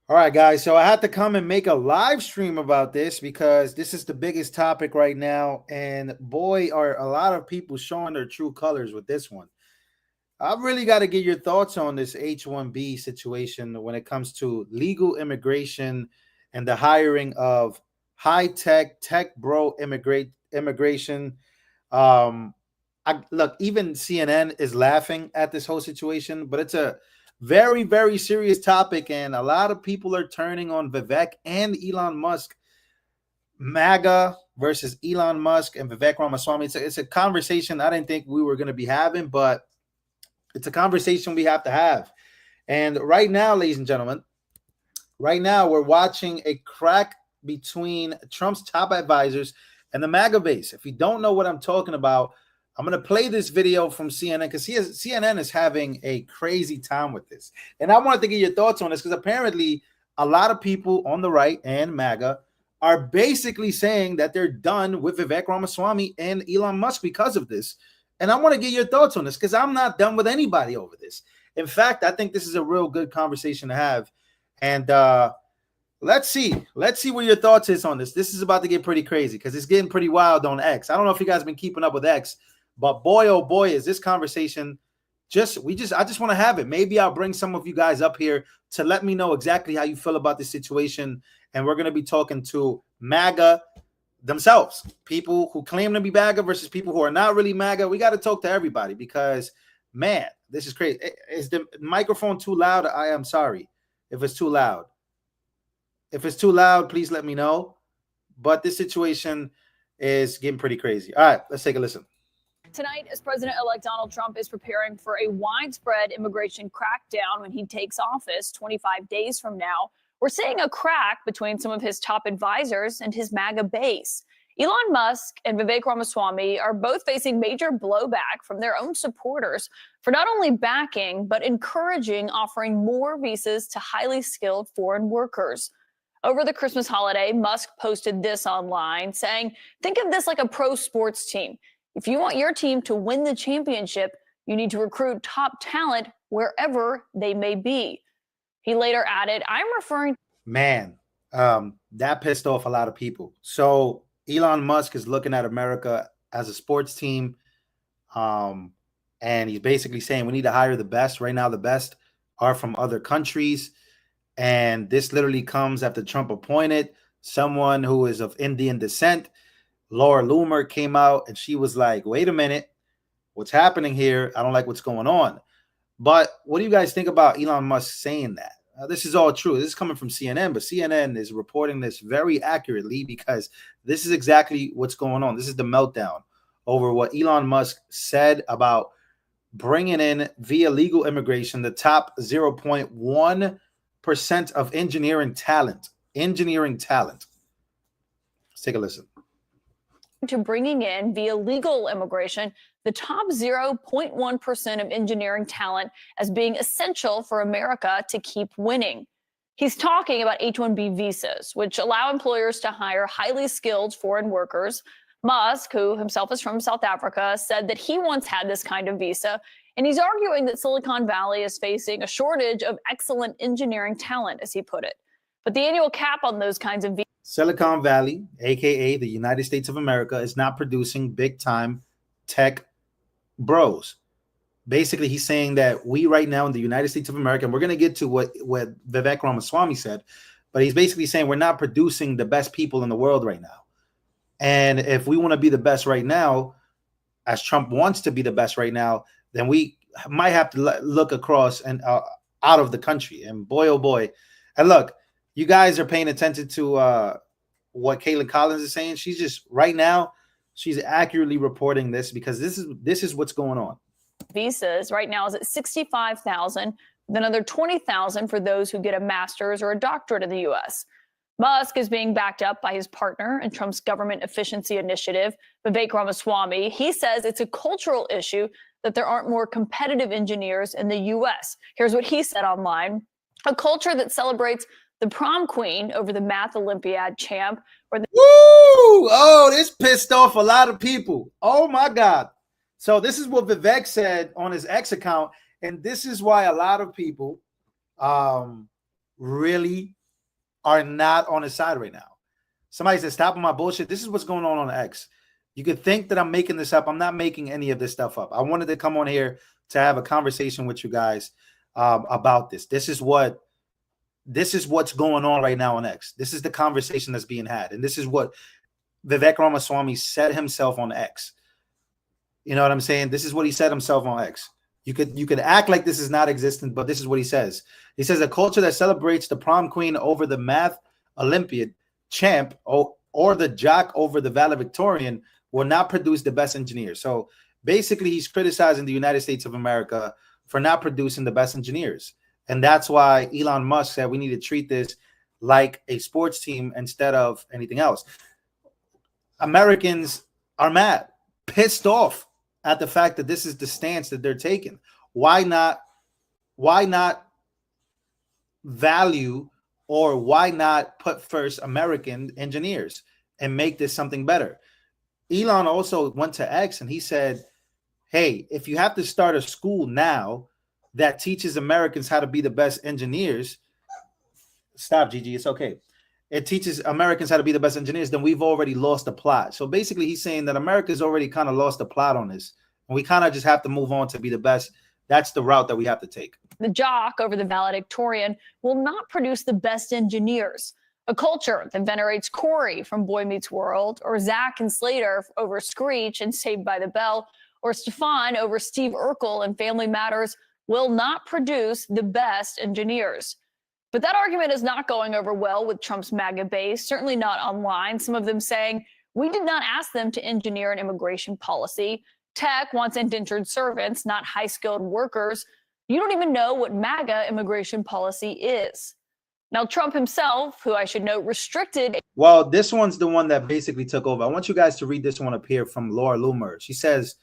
All right, guys. So I had to come and make a live stream about this because this is the biggest topic right now. And boy, are a lot of people showing their true colors with this one. I really got to get your thoughts on this H-1B situation when it comes to legal immigration and the hiring of high tech bro immigration. Um, look, even CNN is laughing at this whole situation, but it's a very, very serious topic, and a lot of people are turning on Vivek and Elon Musk. MAGA versus Elon Musk and Vivek Ramaswamy. It's a conversation I didn't think we were going to be having, but it's a conversation we have to have. And right now, ladies and gentlemen, right now we're watching a crack between Trump's top advisors and the MAGA base. If you don't know what I'm talking about, I'm going to play this video from CNN because CNN is having a crazy time with this. And I wanted to get your thoughts on this because apparently a lot of people on the right and MAGA are basically saying that they're done with Vivek Ramaswamy and Elon Musk because of this. And I want to get your thoughts on this because I'm not done with anybody over this. In fact, I think this is a real good conversation to have. And let's see what your thoughts is on this. This is about to get pretty crazy because it's getting pretty wild on X. I don't know if you guys have been keeping up with X, but boy, oh boy, is this conversation I just want to have it. Maybe I'll bring some of you guys up here to let me know exactly how you feel about this situation. And we're going to be talking to MAGA themselves, people who claim to be MAGA versus people who are not really MAGA. We got to talk to everybody because, man, this is crazy. Is the microphone too loud? I am sorry if it's too loud. If it's too loud, please let me know. But this situation is getting pretty crazy. All right, let's take a listen. Tonight, as President-elect Donald Trump is preparing for a widespread immigration crackdown when he takes office 25 days from now, we're seeing a crack between some of his top advisors and his MAGA base. Elon Musk and Vivek Ramaswamy are both facing major blowback from their own supporters for not only backing, but encouraging offering more visas to highly skilled foreign workers. Over the Christmas holiday, Musk posted this online saying, think of this like a pro sports team. If you want your team to win the championship, you need to recruit top talent wherever they may be. He later added, I'm referring. Man, that pissed off a lot of people. So Elon Musk is looking at America as a sports team. And he's basically saying we need to hire the best. Right now, the best are from other countries. And this literally comes after Trump appointed someone who is of Indian descent. Laura Loomer came out and she was like, wait a minute, what's happening here? I don't like what's going on. But what do you guys think about Elon Musk saying that? This is all true. This is coming from CNN, but CNN is reporting this very accurately because this is exactly what's going on. This is the meltdown over what Elon Musk said about bringing in via legal immigration the top 0.1% of engineering talent. Engineering talent. Let's take a listen. To bringing in via legal immigration the top 0.1% of engineering talent as being essential for America to keep winning. He's talking about H-1B visas, which allow employers to hire highly skilled foreign workers. Musk, who himself is from South Africa, said that he once had this kind of visa, and he's arguing that Silicon Valley is facing a shortage of excellent engineering talent, as he put it. But the annual cap on those kinds of visas. Silicon Valley, aka the United States of America, is not producing big-time tech bros. Basically, he's saying that we right now in the United States of America, and we're going to get to what Vivek Ramaswamy said, but he's basically saying we're not producing the best people in the world right now. And if we want to be the best right now, as Trump wants to be the best right now, then we might have to look across and out of the country. And boy, oh boy. And look, you guys are paying attention to what Caitlin Collins is saying. She's just right now, she's accurately reporting this because this is what's going on. Visas right now is at 65,000, with another 20,000 for those who get a master's or a doctorate in the U.S. Musk is being backed up by his partner in Trump's government efficiency initiative, Vivek Ramaswamy. He says it's a cultural issue that there aren't more competitive engineers in the U.S. Here's what he said online. A culture that celebrates the prom queen over the math Olympiad champ. Or the- Woo! Oh, this pissed off a lot of people. Oh, my God. So this is what Vivek said on his X account. And this is why a lot of people really are not on his side right now. Somebody said, stop with my bullshit. This is what's going on X. You could think that I'm making this up. I'm not making any of this stuff up. I wanted to come on here to have a conversation with you guys about this. This is what's going on right now on X. This is the conversation that's being had. And this is what Vivek Ramaswamy said himself on X. You know what I'm saying? This is what he said himself on X. You could act like this is not existent, but this is what he says. He says a culture that celebrates the prom queen over the math Olympiad champ or the jock over the valedictorian will not produce the best engineers. So basically, he's criticizing the United States of America for not producing the best engineers. And that's why Elon Musk said we need to treat this like a sports team instead of anything else. Americans are mad, pissed off at the fact that this is the stance that they're taking. Why not value, or why not put first American engineers and make this something better? Elon also went to X and he said, hey, if you have to start a school now that teaches Americans how to be the best engineers, stop, Gigi, it's okay. It teaches Americans how to be the best engineers, then we've already lost the plot. So basically he's saying that America's already kind of lost the plot on this. And we kind of just have to move on to be the best. That's the route that we have to take. The jock over the valedictorian will not produce the best engineers. A culture that venerates Corey from Boy Meets World, or Zach and Slater over Screech and Saved by the Bell, or Stefan over Steve Urkel and Family Matters will not produce the best engineers. But that argument is not going over well with Trump's MAGA base, certainly not online. Some of them saying, we did not ask them to engineer an immigration policy. Tech wants indentured servants, not high-skilled workers. You don't even know what MAGA immigration policy is. Now, Trump himself, who I should note, restricted. Well, this one's the one that basically took over. I want you guys to read this one up here from Laura Loomer. She says,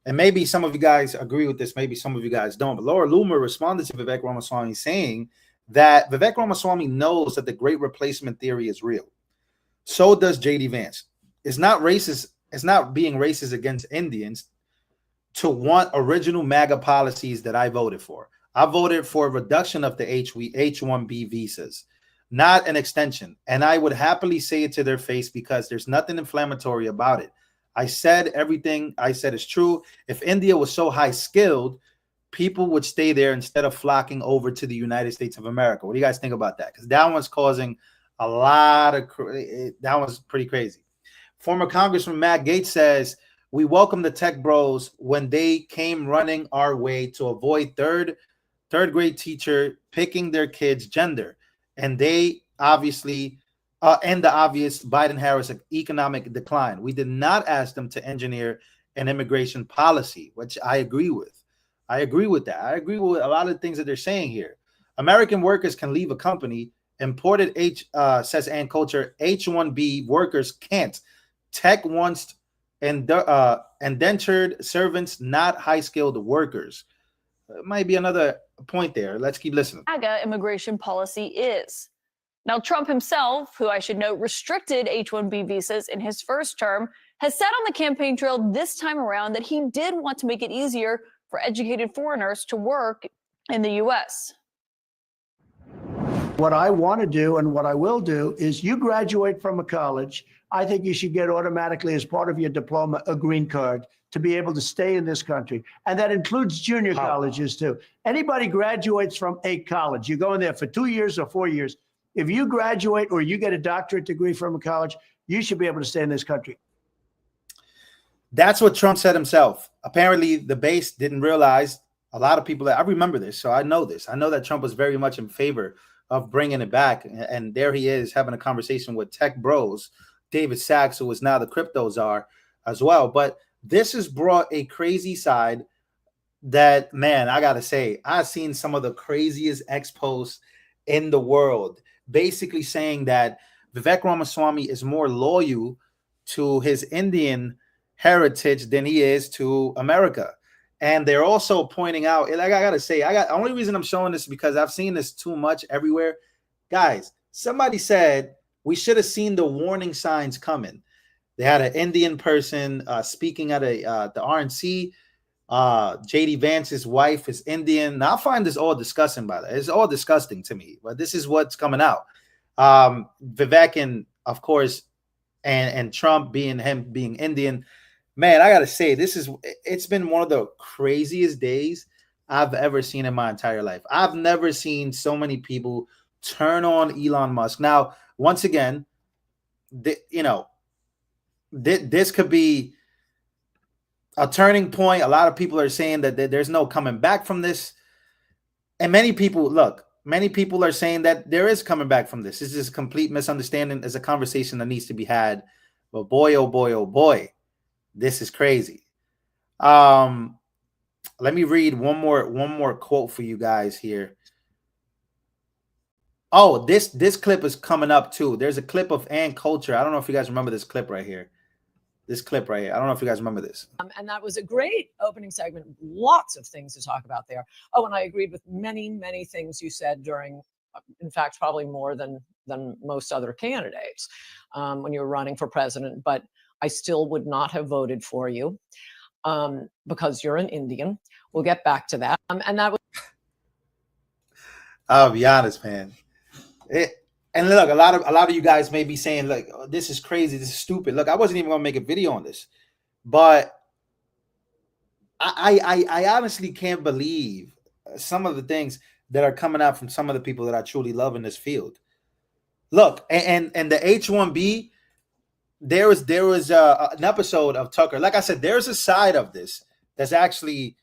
and maybe some of you guys agree with this, maybe some of you guys don't, but Laura Loomer responded to Vivek Ramaswamy saying that Vivek Ramaswamy knows that the great replacement theory is real. So does J.D. Vance. It's not racist. It's not being racist against Indians to want original MAGA policies that I voted for. I voted for a reduction of the H-1B visas, not an extension. And I would happily say it to their face because there's nothing inflammatory about it. I said everything I said is true. If India was so high skilled, people would stay there instead of flocking over to the United States of America. What do you guys think about that? Because that one's causing a lot of, that one's pretty crazy. Former Congressman Matt Gaetz says, we welcome the tech bros when they came running our way to avoid third grade teacher picking their kids' gender. And they obviously, and the obvious Biden-Harris economic decline. We did not ask them to engineer an immigration policy, which I agree with. I agree with that. I agree with a lot of the things that they're saying here. American workers can leave a company. Imported says Ann Coulter, H-1B workers can't. Tech wants indentured servants, not high-skilled workers. Might be another point there. Let's keep listening. MAGA immigration policy is. Now, Trump himself, who I should note restricted H-1B visas in his first term, has said on the campaign trail this time around that he did want to make it easier for educated foreigners to work in the U.S. What I want to do and what I will do is you graduate from a college, I think you should get automatically as part of your diploma a green card to be able to stay in this country. And that includes junior colleges too. Anybody graduates from a college, you go in there for 2 years or 4 years. If you graduate or you get a doctorate degree from a college, you should be able to stay in this country. That's what Trump said himself. Apparently, the base didn't realize, a lot of people, that I remember this, so I know this. I know that Trump was very much in favor of bringing it back. And there he is having a conversation with tech bros, David Sachs, who is now the crypto czar as well. But this has brought a crazy side that, man, I got to say, I've seen some of the craziest X posts in the world, basically saying that Vivek Ramaswamy is more loyal to his Indian heritage than he is to America. And they're also pointing out, like I got to say, the only reason I'm showing this is because I've seen this too much everywhere. Guys, somebody said we should have seen the warning signs coming. They had an Indian person speaking at the RNC. J.D. Vance's wife is Indian. Now, I find this all disgusting, by the way. It's all disgusting to me, but this is what's coming out. Vivek and of course, and Trump being Indian, man, I gotta say, it's been one of the craziest days I've ever seen in my entire life. I've never seen so many people turn on Elon Musk. Now, once again, this could be a turning point. A lot of people are saying that there's no coming back from this. And many people are saying that there is coming back from this. This is a complete misunderstanding. It's a conversation that needs to be had. But boy, oh boy, oh boy, this is crazy. Let me read one more quote for you guys here. Oh, this clip is coming up too. There's a clip of Ann Coulter. I don't know if you guys remember this clip right here. I don't know if you guys remember this. And that was a great opening segment. Lots of things to talk about there. Oh, and I agreed with many, many things you said during, in fact, probably more than most other candidates when you were running for president. But I still would not have voted for you because you're an Indian. We'll get back to that. And that was. I'll be honest, man. And look, a lot of you guys may be saying, like, oh, this is crazy, this is stupid. Look, I wasn't even gonna make a video on this, but I honestly can't believe some of the things that are coming out from some of the people that I truly love in this field. Look, and the H-1B, there was an episode of Tucker. Like I said, there's a side of this that's actually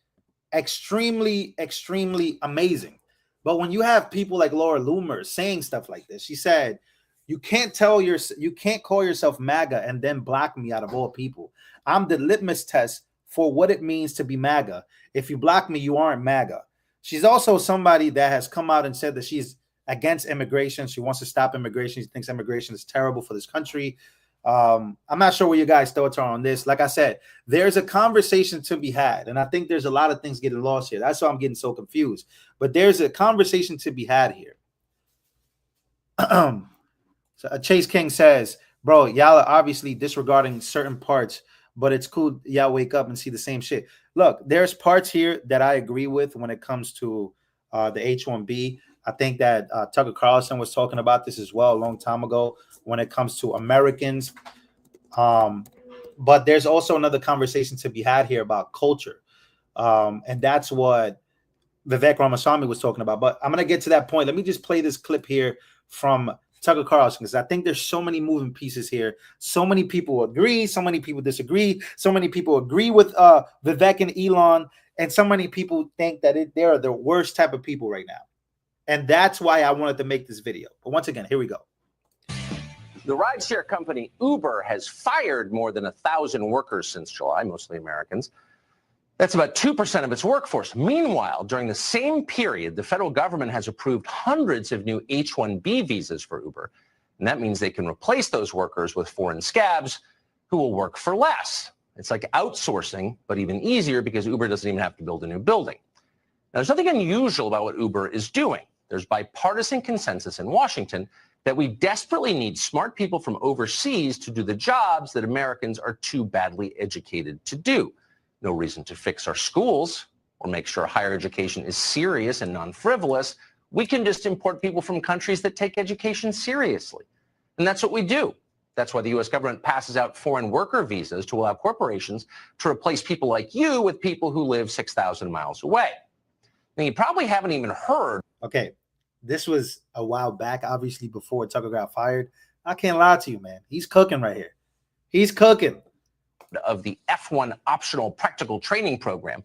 extremely, extremely amazing. But when you have people like Laura Loomer saying stuff like this, she said, you can't call yourself MAGA and then block me out of all people. I'm the litmus test for what it means to be MAGA. If you block me, you aren't MAGA. She's also somebody that has come out and said that she's against immigration. She wants to stop immigration. She thinks immigration is terrible for this country. I'm not sure what you guys' thoughts are on this. Like I said, there's a conversation to be had, and I think there's a lot of things getting lost here. That's why I'm getting so confused. But there's a conversation to be had here. So Chase King says, bro, y'all are obviously disregarding certain parts, but it's cool y'all wake up and see the same shit. Look, there's parts here that I agree with when it comes to the H-1B. I think that Tucker Carlson was talking about this as well a long time ago when it comes to Americans. But there's also another conversation to be had here about culture. And that's what Vivek Ramaswamy was talking about. But I'm going to get to that point. Let me just play this clip here from Tucker Carlson, because I think there's so many moving pieces here. So many people agree. So many people disagree. So many people agree with Vivek and Elon. And so many people think that they are the worst type of people right now. And that's why I wanted to make this video. But once again, here we go. The rideshare company Uber has fired more than 1,000 workers since July, mostly Americans. That's about 2% of its workforce. Meanwhile, during the same period, the federal government has approved hundreds of new H-1B visas for Uber. And that means they can replace those workers with foreign scabs who will work for less. It's like outsourcing, but even easier because Uber doesn't even have to build a new building. Now, there's nothing unusual about what Uber is doing. There's bipartisan consensus in Washington that we desperately need smart people from overseas to do the jobs that Americans are too badly educated to do. No reason to fix our schools or make sure higher education is serious and non-frivolous. We can just import people from countries that take education seriously. And that's what we do. That's why the U.S. government passes out foreign worker visas to allow corporations to replace people like you with people who live 6,000 miles away. Now, you probably haven't even heard. Okay, this was a while back, obviously before Tucker got fired. I can't lie to you, man. He's cooking right here. He's cooking. Of the F1 optional practical training program.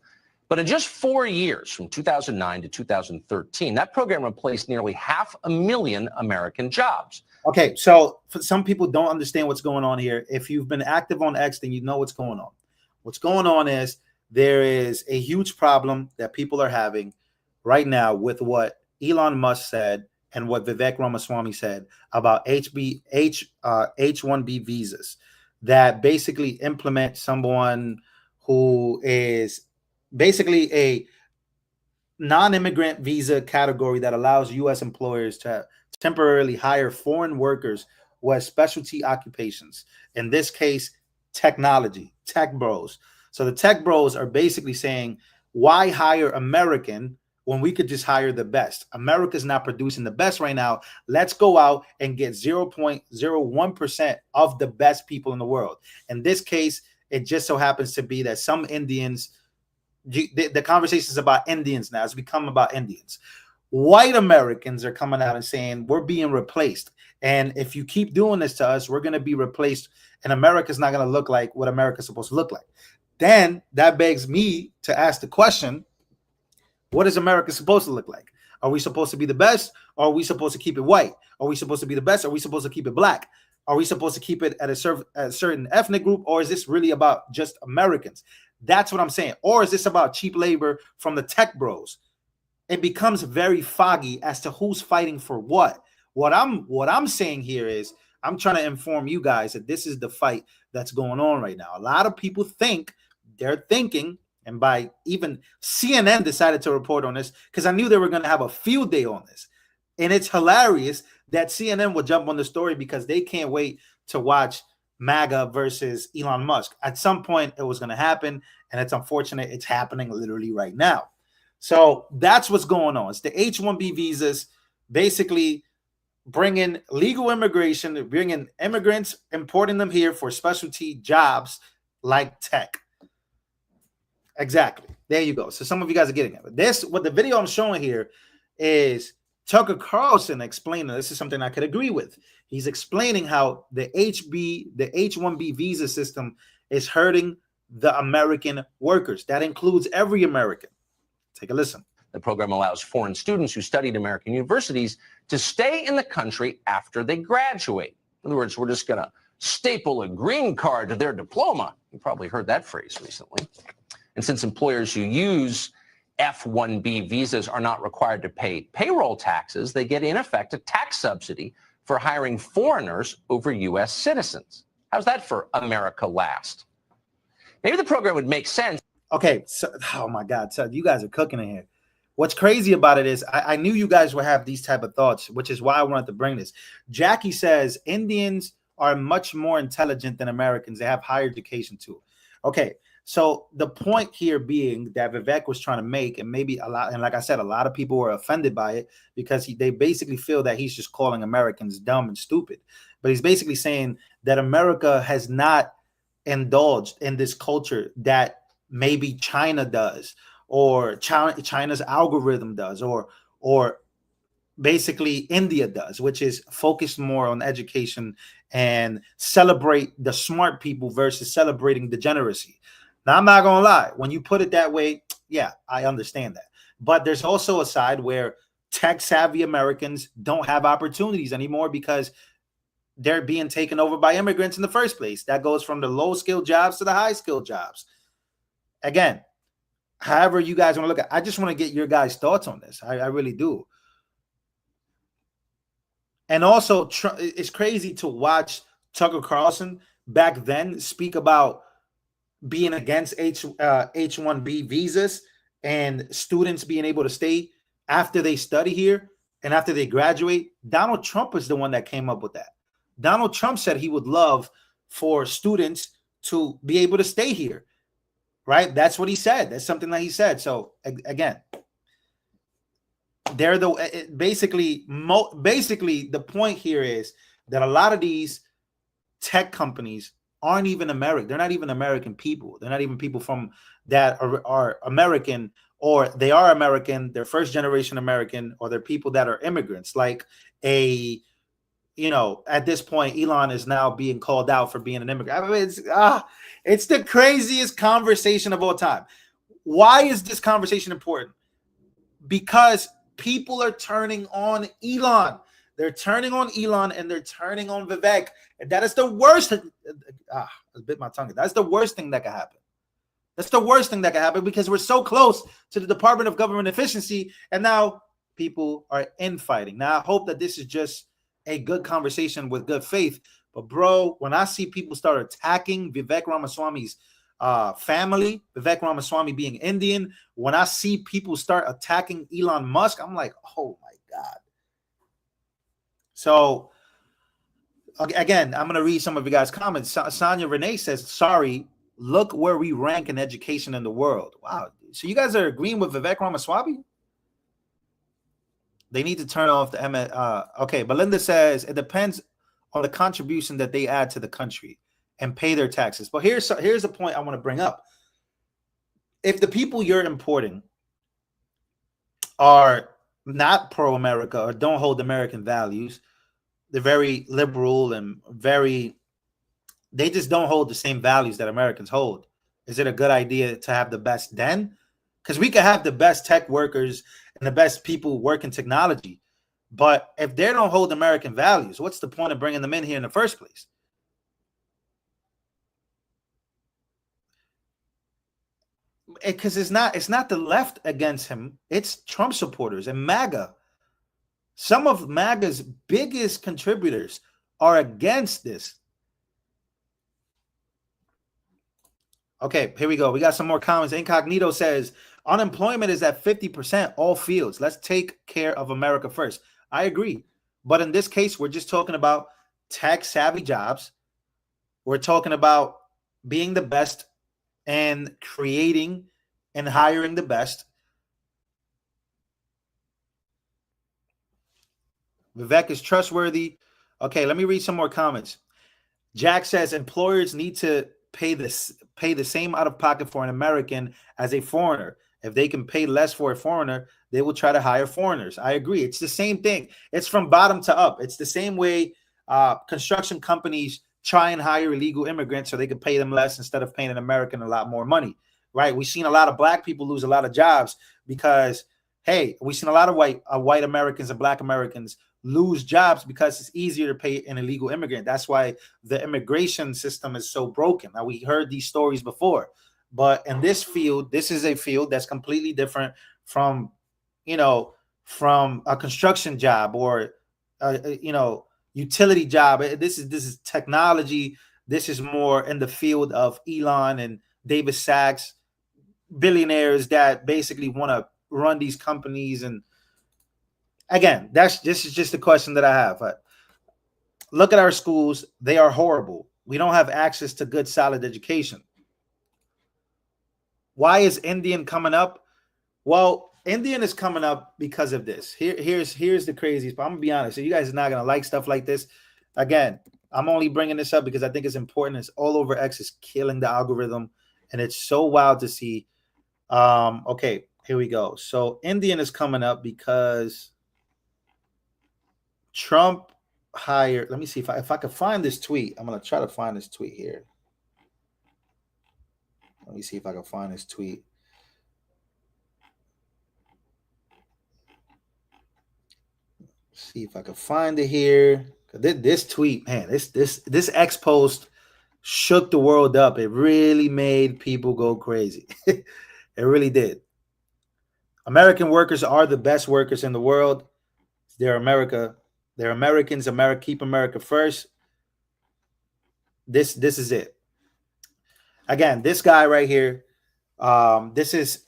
But in just 4 years, from 2009 to 2013, that program replaced nearly 500,000 American jobs. Okay, so for some people don't understand what's going on here. If you've been active on X, then you know what's going on. What's going on is there is a huge problem that people are having right now with what Elon Musk said and what Vivek Ramaswamy said about H-1B visas that basically implement someone who is basically a non-immigrant visa category that allows U.S. employers to temporarily hire foreign workers who have specialty occupations. In this case, technology, tech bros. So the tech bros are basically saying, why hire American when we could just hire the best? America's not producing the best right now. Let's go out and get 0.01% of the best people in the world. In this case, it just so happens to be that some Indians, the conversation is about Indians now. It's become about Indians. White Americans are coming out and saying we're being replaced. And if you keep doing this to us, we're going to be replaced. And America's not going to look like what America's supposed to look like. Then that begs me to ask the question, what is America supposed to look like? Are we supposed to be the best? Or are we supposed to keep it white? Are we supposed to be the best? Are we supposed to keep it black? Are we supposed to keep it at a certain ethnic group? Or is this really about just Americans? That's what I'm saying. Or is this about cheap labor from the tech bros? It becomes very foggy as to who's fighting for what. What I'm saying here is I'm trying to inform you guys that this is the fight that's going on right now. A lot of people think they're thinking, and by even CNN decided to report on this because I knew they were going to have a field day on this. And it's hilarious that CNN will jump on the story because they can't wait to watch MAGA versus Elon Musk. At some point, it was going to happen, and it's unfortunate it's happening literally right now. So that's what's going on. It's the H-1B visas, basically bringing legal immigration, bringing immigrants, importing them here for specialty jobs like tech. Exactly. There you go. So some of you guys are getting it. But this, what the video I'm showing here is Tucker Carlson explaining. This is something I could agree with. He's explaining how the H-1B visa system is hurting the American workers. That includes every American. Take a listen. The program allows foreign students who studied American universities to stay in the country after they graduate. In other words, we're just going to staple a green card to their diploma. You probably heard that phrase recently. And since employers who use F-1B visas are not required to pay payroll taxes, they get, in effect, a tax subsidy for hiring foreigners over U.S. citizens. How's that for America last? Maybe the program would make sense. Okay, so, oh my God, so you guys are cooking in here. What's crazy about it is I knew you guys would have these type of thoughts, which is why I wanted to bring this. Jackie says Indians are much more intelligent than Americans. They have higher education too. Okay, so the point here being that Vivek was trying to make, and maybe a lot, and like I said, a lot of people were offended by it because they basically feel that he's just calling Americans dumb and stupid. But he's basically saying that America has not indulged in this culture that maybe China does, or China's algorithm does, or basically India does, which is focused more on education and celebrate the smart people versus celebrating degeneracy. Now, I'm not going to lie. When you put it that way, yeah, I understand that. But there's also a side where tech-savvy Americans don't have opportunities anymore because they're being taken over by immigrants in the first place. That goes from the low-skilled jobs to the high-skilled jobs. Again, however you guys want to look at it, I just want to get your guys' thoughts on this. I really do. And also, it's crazy to watch Tucker Carlson back then speak about being against H-1B visas and students being able to stay after they study here and after they graduate. Donald Trump is the one that came up with that. Donald Trump said he would love for students to be able to stay here. Right? That's what he said. That's something that he said. So again, they're basically the point here is that a lot of these tech companies aren't even American. They're not even American people. They're not even people from that are American, or they are American. They're first generation American, or they're people that are immigrants. Like at this point, Elon is now being called out for being an immigrant. I mean, it's the craziest conversation of all time. Why is this conversation important? Because people are turning on Elon. They're turning on Elon and they're turning on Vivek. And that is the worst. I bit my tongue. That's the worst thing that can happen. That's the worst thing that can happen because we're so close to the Department of Government Efficiency. And now people are infighting. Now, I hope that this is just a good conversation with good faith. But bro, when I see people start attacking Vivek Ramaswamy's family, Vivek Ramaswamy being Indian, when I see people start attacking Elon Musk, I'm like, oh my God. So again, I'm going to read some of you guys' comments. Sonia Renee says, sorry, look where we rank in education in the world. Wow. So you guys are agreeing with Vivek Ramaswamy? They need to turn off the okay, Belinda says it depends on the contribution that they add to the country and pay their taxes. But here's a point I want to bring up. If the people you're importing are not pro-America or don't hold American values, they're very liberal and they just don't hold the same values that Americans hold. Is it a good idea to have the best then? Because we could have the best tech workers and the best people working technology. But if they don't hold American values, what's the point of bringing them in here in the first place? Because it's not the left against him. It's Trump supporters and MAGA. Some of MAGA's biggest contributors are against this. Okay, here we go. We got some more comments. Incognito says, unemployment is at 50%, all fields. Let's take care of America first. I agree. But in this case, we're just talking about tech-savvy jobs. We're talking about being the best and creating and hiring the best. Vivek is trustworthy. Okay, let me read some more comments. Jack says employers need to pay the same out of pocket for an American as a foreigner. If they can pay less for a foreigner, they will try to hire foreigners. I agree. It's the same thing. It's from bottom to up. It's the same way construction companies try and hire illegal immigrants so they can pay them less instead of paying an American a lot more money, right? We've seen a lot of black people lose a lot of jobs because, hey, we've seen a lot of white Americans and black Americans lose jobs because it's easier to pay an illegal immigrant. That's why the immigration system is so broken. Now, we heard these stories before, but in this field, this is a field that's completely different from, from a construction job or, utility job. This is technology. This is more in the field of Elon and David Sachs, billionaires that basically want to run these companies. And again, this is just a question that I have. Look at our schools. They are horrible. We don't have access to good, solid education. Why is Indian coming up? Well, Indian is coming up because of this. Here's the craziest. But I'm gonna be honest. So you guys are not gonna like stuff like this. Again, I'm only bringing this up because I think it's important. It's all over X. Is killing the algorithm, and it's so wild to see. Okay, here we go. So Indian is coming up because Trump hired. Let me see if I can find this tweet. I'm gonna try to find this tweet here. Let me see if I can find this tweet. See if I can find it here. This tweet, man, this X post shook the world up. It really made people go crazy. It really did. American workers are the best workers in the world. They're America. They're Americans. America, keep America first. This is it. Again, this guy right here. This is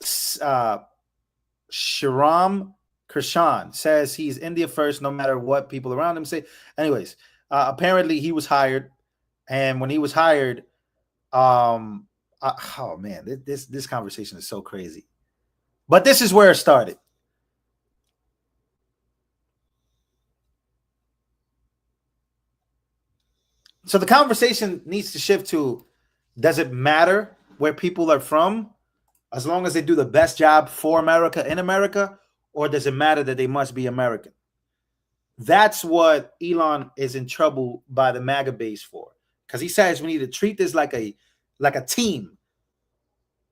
Shriram Krishan, says he's India first, no matter what people around him say. Anyways, apparently he was hired, and when he was hired, oh man, this conversation is so crazy. But this is where it started. So the conversation needs to shift to, does it matter where people are from as long as they do the best job for America in America, or does it matter that they must be American? That's what Elon is in trouble by the MAGA base for, because he says we need to treat this like a team.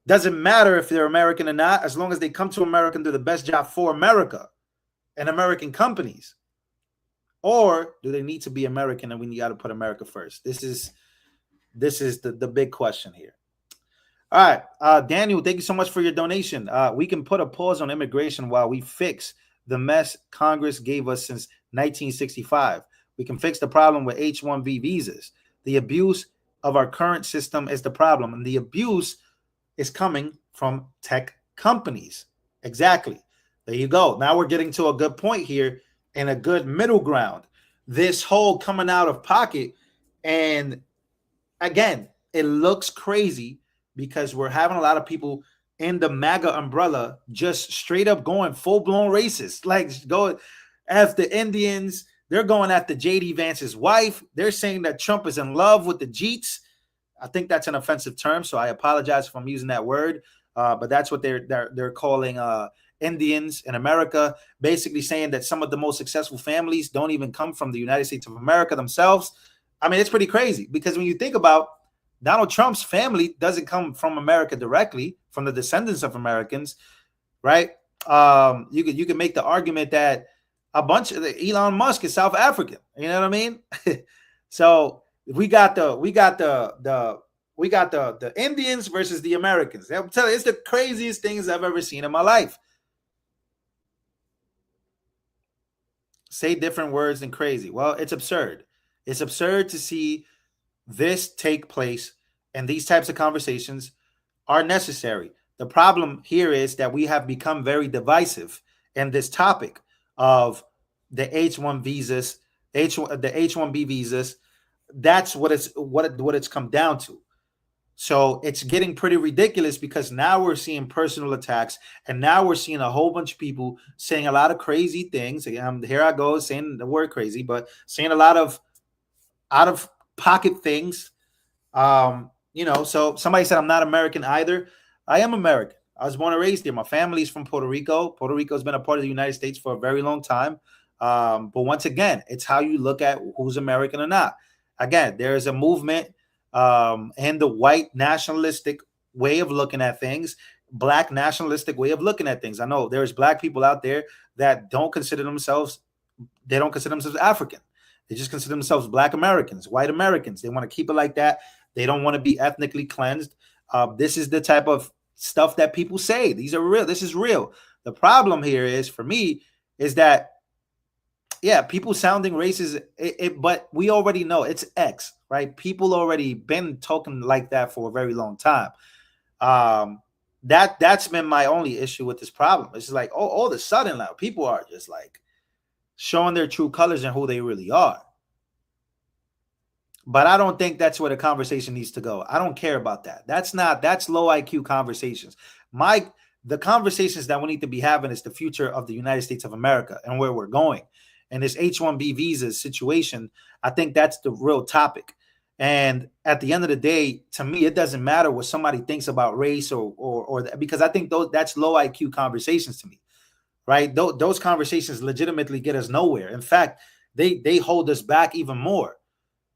Doesn't matter if they're American or not, as long as they come to America and do the best job for America and American companies. Or do they need to be American and we got to put America first? This is the big question here. All right, Daniel, thank you so much for your donation. We can put a pause on immigration while we fix the mess Congress gave us since 1965. We can fix the problem with H-1B visas. The abuse of our current system is the problem, and the abuse is coming from tech companies. Exactly. There you go. Now we're getting to a good point here and a good middle ground. This whole coming out of pocket, and again, it looks crazy because we're having a lot of people in the MAGA umbrella just straight up going full-blown racist. Like, go F the Indians. They're going after J.D. Vance's wife. They're saying that Trump is in love with the Jeets. I think that's an offensive term, so I apologize if I'm using that word. But that's what they're calling Indians in America, basically saying that some of the most successful families don't even come from the United States of America themselves. I mean, it's pretty crazy because when you think about Donald Trump's family doesn't come from America directly, from the descendants of Americans, right? You could make the argument that a bunch of Elon Musk is South African. You know what I mean? So we got the Indians versus the Americans. I'm telling you, it's the craziest things I've ever seen in my life. Say different words than crazy. Well, it's absurd. It's absurd to see this take place, and these types of conversations are necessary. The problem here is that we have become very divisive in this topic of the H1 visas, the H1B visas. That's what it's come down to. So it's getting pretty ridiculous because now we're seeing personal attacks, and now we're seeing a whole bunch of people saying a lot of crazy things. Here I go saying the word crazy, but saying a lot of out of pocket things. So somebody said I'm not American either. I am American. I was born and raised here. My family's from Puerto Rico. Puerto Rico has been a part of the United States for a very long time. But once again, it's how you look at who's American or not. Again, there is a movement and the white nationalistic way of looking at things, black nationalistic way of looking at things. I know there's black people out there that don't consider themselves African. They just consider themselves black Americans, white Americans. They want to keep it like that. They don't want to be ethnically cleansed. This is the type of stuff that people say. These are real. This is real. The problem here is, for me, is that, yeah, people sounding racist, but we already know it's X, right? People already been talking like that for a very long time. That's been my only issue with this problem. It's just like, all of a sudden, like, people are just like showing their true colors and who they really are. But I don't think that's where the conversation needs to go. I don't care about that. That's low IQ conversations. The conversations that we need to be having is the future of the United States of America and where we're going. And this H-1B visa situation, I think that's the real topic. And at the end of the day, to me, it doesn't matter what somebody thinks about race or because I think that's low IQ conversations to me, right? Those conversations legitimately get us nowhere. In fact, they hold us back even more.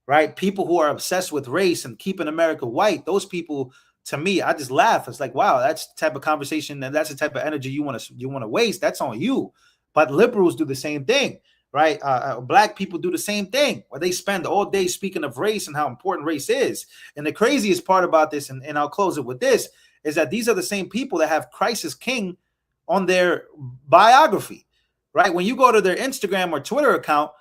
Right? People who are obsessed with race and keeping America white, those people, to me, I just laugh. It's like, wow, that's the type of conversation and that's the type of energy you want to waste. That's on you. But liberals do the same thing, right? Black people do the same thing, where they spend all day speaking of race and how important race is. And the craziest part about this, and I'll close it with this, is that these are the same people that have Crisis King on their biography, right? When you go to their Instagram or Twitter account,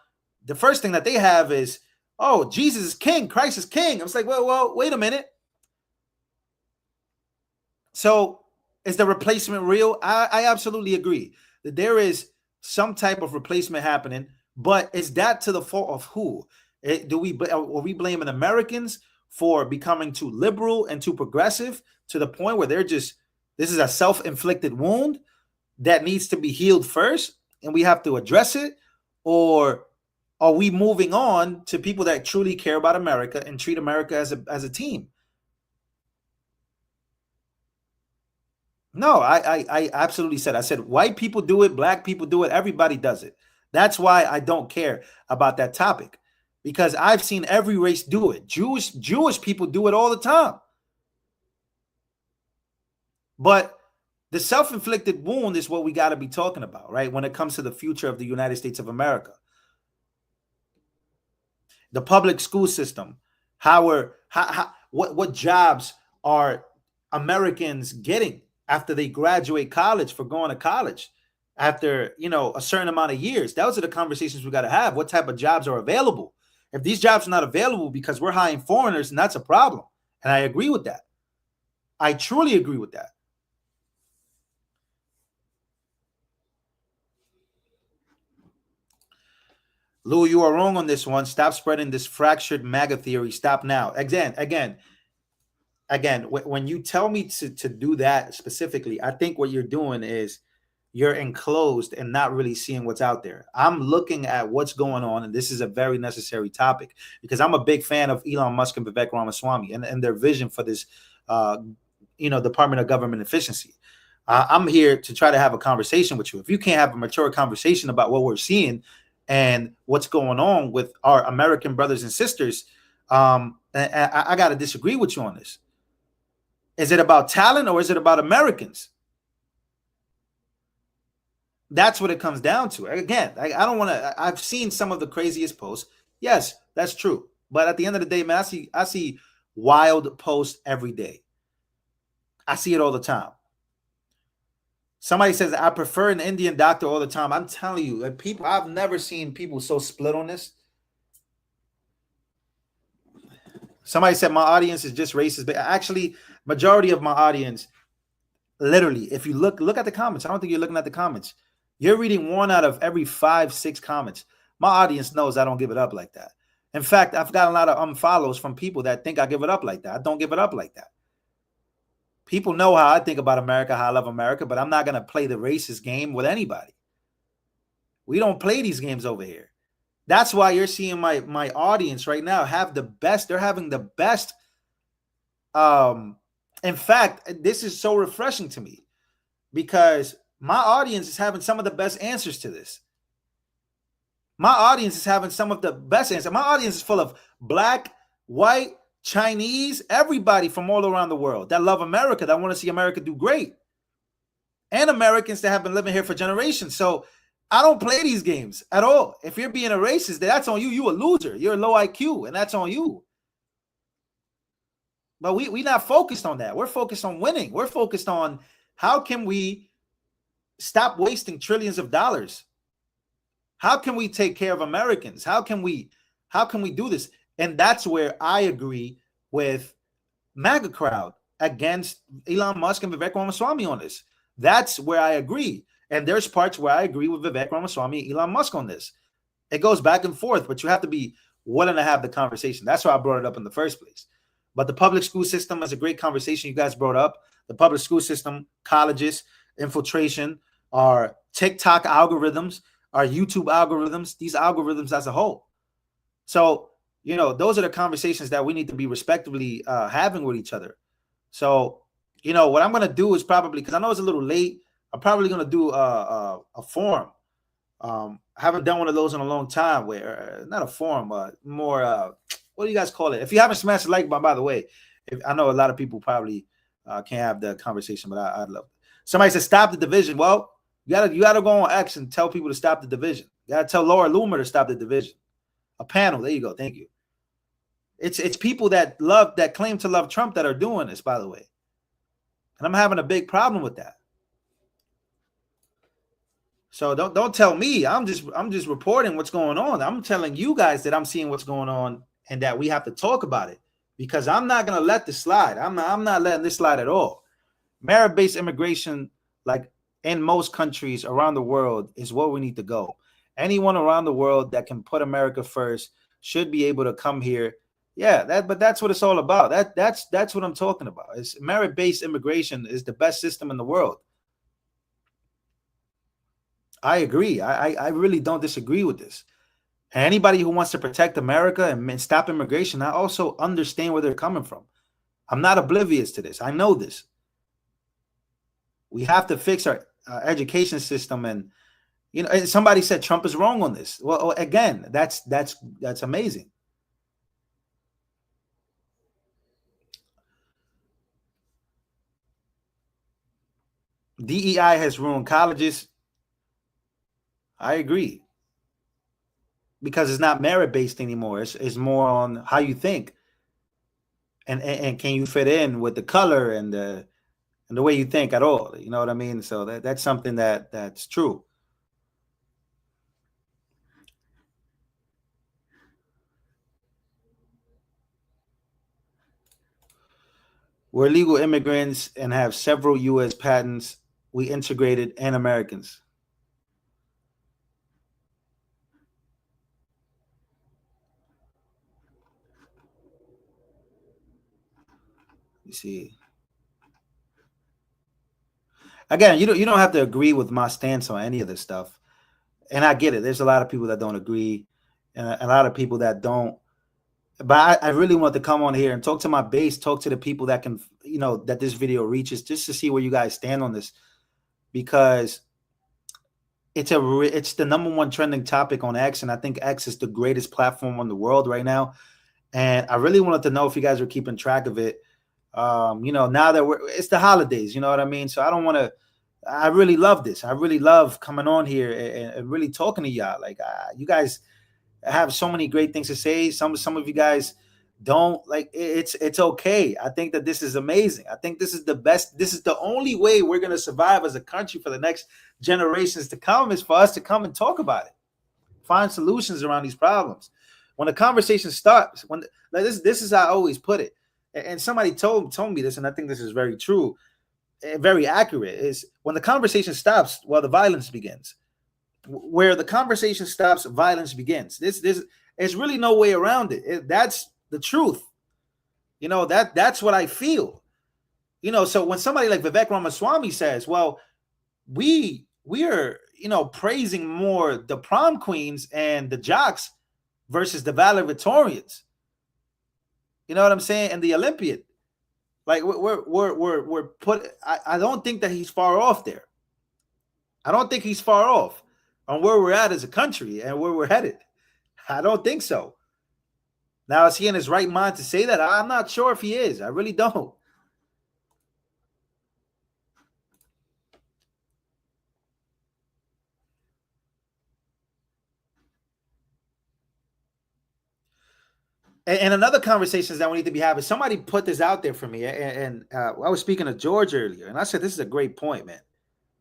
the first thing that they have is, oh, Jesus is king, Christ is king. I was like, well, wait a minute. So is the replacement real? I absolutely agree that there is some type of replacement happening, but is that to the fault of who? Are we blaming Americans for becoming too liberal and too progressive to the point where this is a self-inflicted wound that needs to be healed first and we have to address it? Or are we moving on to people that truly care about America and treat America as a team? No, I absolutely said. I said white people do it, black people do it, everybody does it. That's why I don't care about that topic, because I've seen every race do it. Jewish people do it all the time. But the self-inflicted wound is what we got to be talking about, right? When it comes to the future of the United States of America. The public school system, what jobs are Americans getting after they graduate college, for going to college after, a certain amount of years? Those are the conversations we got to have. What type of jobs are available? If these jobs are not available because we're hiring foreigners, then that's a problem. And I agree with that. I truly agree with that. Lou, you are wrong on this one. Stop spreading this fractured MAGA theory. Stop now. Again, when you tell me to do that specifically, I think what you're doing is you're enclosed and not really seeing what's out there. I'm looking at what's going on, and this is a very necessary topic because I'm a big fan of Elon Musk and Vivek Ramaswamy and their vision for this, Department of Government Efficiency. I'm here to try to have a conversation with you. If you can't have a mature conversation about what we're seeing and what's going on with our American brothers and sisters, I got to disagree with you on this. Is it about talent or is it about Americans? That's what it comes down to. Again, I don't want to. I've seen some of the craziest posts. Yes, that's true. But at the end of the day, man, I see wild posts every day. I see it all the time. Somebody says, I prefer an Indian doctor all the time. I'm telling you, people, I've never seen people so split on this. Somebody said my audience is just racist, but actually, majority of my audience, literally, if you look at the comments, I don't think you're looking at the comments. You're reading 1 out of every 5, 6 comments. My audience knows I don't give it up like that. In fact, I've gotten a lot of unfollows from people that think I give it up like that. I don't give it up like that. People know how I think about America, how I love America, but I'm not going to play the racist game with anybody. We don't play these games over here. That's why you're seeing my audience right now have the best. They're having the best. In fact, this is so refreshing to me because my audience is having some of the best answers to this. My audience is having some of the best answers. My audience is full of black, white, Chinese, everybody from all around the world that love America, that want to see America do great. And Americans that have been living here for generations. So I don't play these games at all. If you're being a racist, that's on you. You a loser. You're a low IQ, and that's on you. But we not focused on that. We're focused on winning. We're focused on how can we stop wasting trillions of dollars? How can we take care of Americans? How can we do this? And that's where I agree with MAGA crowd against Elon Musk and Vivek Ramaswamy on this. That's where I agree. And there's parts where I agree with Vivek Ramaswamy and Elon Musk on this. It goes back and forth, but you have to be willing to have the conversation. That's why I brought it up in the first place. But the public school system is a great conversation you guys brought up. The public school system, colleges, infiltration, our TikTok algorithms, our YouTube algorithms, these algorithms as a whole. So, those are the conversations that we need to be respectively having with each other. So, what I'm going to do is probably, because I know it's a little late, I'm probably going to do a forum. I haven't done one of those in a long time where, not a forum, more, what do you guys call it? If you haven't smashed the like button, by the way, I know a lot of people probably can't have the conversation, but I'd love it. Somebody said, stop the division. Well, you gotta go on X and tell people to stop the division. You gotta tell Laura Loomer to stop the division. A panel. There you go. Thank you. It's people that claim to love Trump that are doing this, by the way. And I'm having a big problem with that. So don't tell me. I'm just reporting what's going on. I'm telling you guys that I'm seeing what's going on and that we have to talk about it because I'm not gonna let this slide. I'm not letting this slide at all. Merit-based immigration, like in most countries around the world, is where we need to go. Anyone around the world that can put America first should be able to come here. Yeah, but that's what it's all about. That's what I'm talking about. It's merit-based immigration is the best system in the world. I agree. I really don't disagree with this. And anybody who wants to protect America and stop immigration, I also understand where they're coming from. I'm not oblivious to this. I know this. We have to fix our education system, and somebody said Trump is wrong on this. Well, again, that's amazing. DEI has ruined colleges. I agree. Because it's not merit-based anymore. It's more on how you think. And can you fit in with the color and the way you think at all. You know what I mean? So that's something that's true. We're legal immigrants and have several U.S. patents. We integrated and Americans. You see. again, you don't have to agree with my stance on any of this stuff, and I get it. There's a lot of people that don't agree, and a lot of people that don't. But I really want to come on here and talk to my base, talk to the people that can, that this video reaches, just to see where you guys stand on this, because it's the #1 trending topic on X, and I think X is the greatest platform in the world right now. And I really wanted to know if you guys are keeping track of it. Now that it's the holidays, you know what I mean? So I really love this. I really love coming on here and really talking to y'all. Like, you guys have so many great things to say. Some of you guys don't. Like, it's okay. I think that this is amazing. I think this is the best. This is the only way we're going to survive as a country for the next generations to come, is for us to come and talk about it, find solutions around these problems. When the conversation starts, this is how I always put it. And somebody told me this, and I think this is very true, very accurate, is when the conversation stops, well, the violence begins. Where the conversation stops, violence begins. There's really no way around it. That's the truth. That's what I feel. So when somebody like Vivek Ramaswamy says, well, we are, praising more the prom queens and the jocks versus the valedictorians. You know what I'm saying? And the Olympian. Like, we're put. I don't think that he's far off there. I don't think he's far off on where we're at as a country and where we're headed. I don't think so. Now, is he in his right mind to say that? I'm not sure if he is. I really don't. And another conversation that we need to be having, somebody put this out there for me. And I was speaking to George earlier, and I said, this is a great point, man.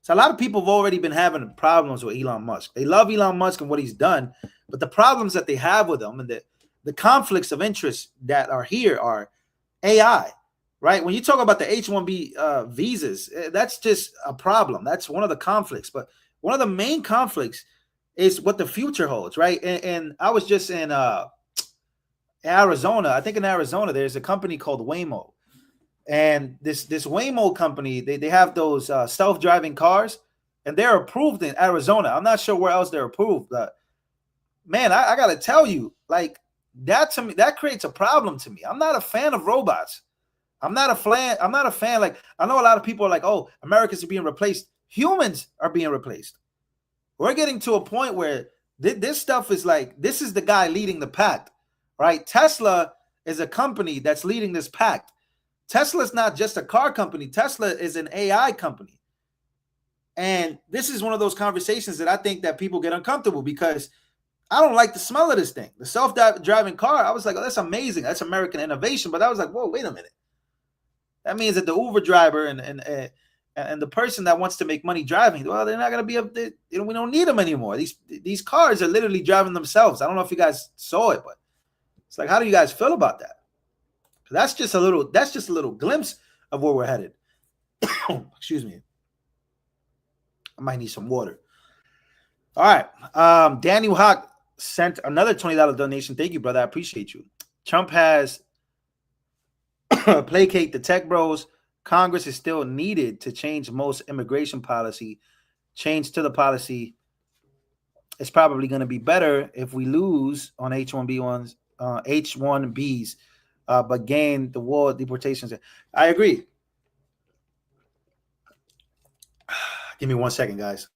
So a lot of people have already been having problems with Elon Musk. They love Elon Musk and what he's done, but the problems that they have with him and the conflicts of interest that are here are AI, right? When you talk about the H-1B visas, that's just a problem. That's one of the conflicts. But one of the main conflicts is what the future holds, right? And I was just in Arizona. I think in Arizona, there's a company called Waymo. And this Waymo company, they have those self-driving cars, and they're approved in Arizona. I'm not sure where else they're approved, but man, I got to tell you, like, that to me, that creates a problem to me. I'm not a fan of robots. I'm not a fan. Like, I know a lot of people are like, oh, Americans are being replaced. Humans are being replaced. We're getting to a point where this stuff is like, this is the guy leading the pack, right? Tesla is a company that's leading this pack. Tesla is not just a car company. Tesla is an AI company. And this is one of those conversations that I think that people get uncomfortable, because I don't like the smell of this thing. The self-driving car, I was like, oh, that's amazing. That's American innovation. But I was like, whoa, wait a minute. That means that the Uber driver and the person that wants to make money driving, well, they're not going to be up there. We don't need them anymore. These cars are literally driving themselves. I don't know if you guys saw it, but it's like, how do you guys feel about that? That's just a little glimpse of where we're headed. Excuse me. I might need some water. All right. Daniel Hawk sent another $20 donation. Thank you, brother. I appreciate you. Trump has placate the tech bros. Congress is still needed to change most immigration policy. Change to the policy. It's probably going to be better if we lose on H-1Bs, but gain the war deportations. I agree. Give me 1 second, guys.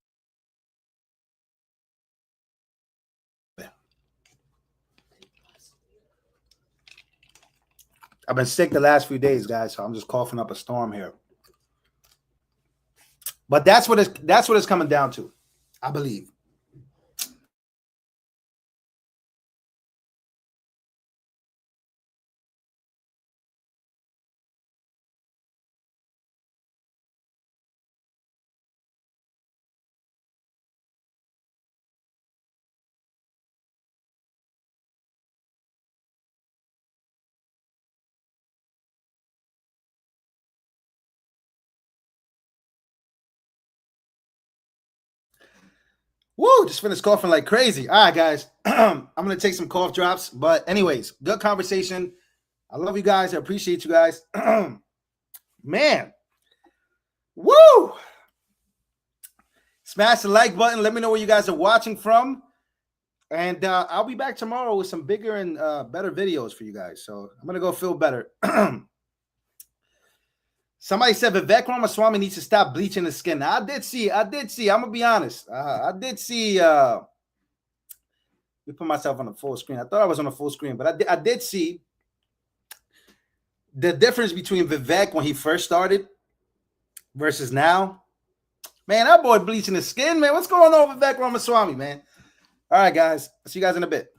I've been sick the last few days, guys, so I'm just coughing up a storm here. But that's what it's coming down to, I believe. Woo, just finished coughing like crazy. All right, guys. I'm going to take some cough drops. But anyways, good conversation. I love you guys. I appreciate you guys. Man. Woo. Smash the like button. Let me know where you guys are watching from. And I'll be back tomorrow with some bigger and better videos for you guys. So I'm going to go feel better. Somebody said Vivek Ramaswamy needs to stop bleaching his skin. Now, I did see. I'm going to be honest. I did see. Let me put myself on the full screen. I thought I was on the full screen, but I did see the difference between Vivek when he first started versus now. Man, that boy bleaching his skin, man. What's going on with Vivek Ramaswamy, man? All right, guys. I'll see you guys in a bit.